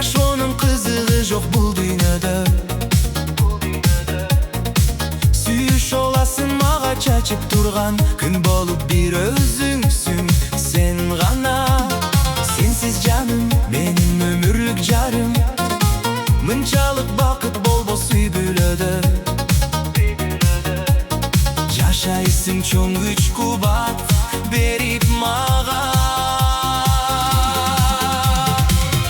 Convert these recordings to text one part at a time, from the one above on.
Жашоонун кызыгы жок бул дүйнөдө. Сүйүш оласың мага чачып турган, күн болуп бир өзүңсүң сен гана. Сенсиз жаным менин өмүрлүк жарым, мынчалык бакыт болбос үй бүлөдө. Жашайсың чоң күч кубат берип мага.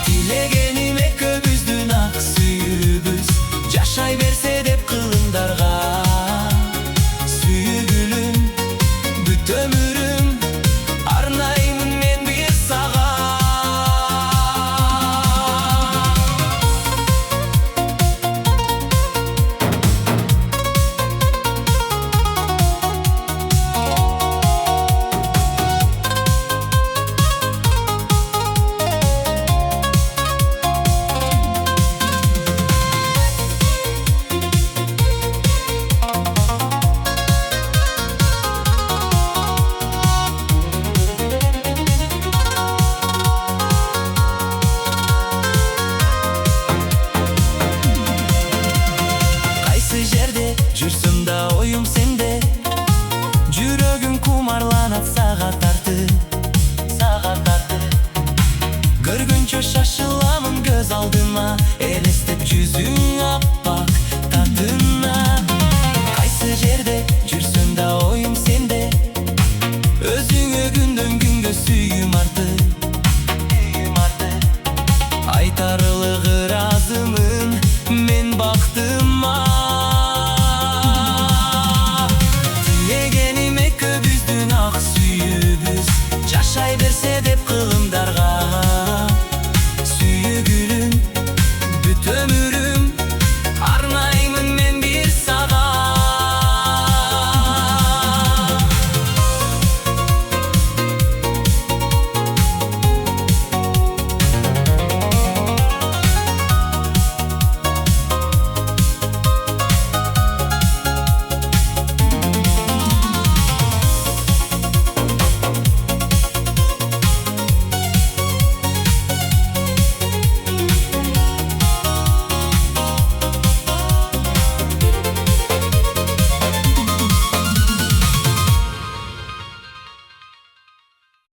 Тилегеним экөөбүздүн ак сүйүүбүз жашай берсе деп кылымдарга. Сүйгүлүм бүт өмүрүм арнаймын мен бир сага. Жүрсүм да оюм сенде, жүрөгүм кумарланат сага.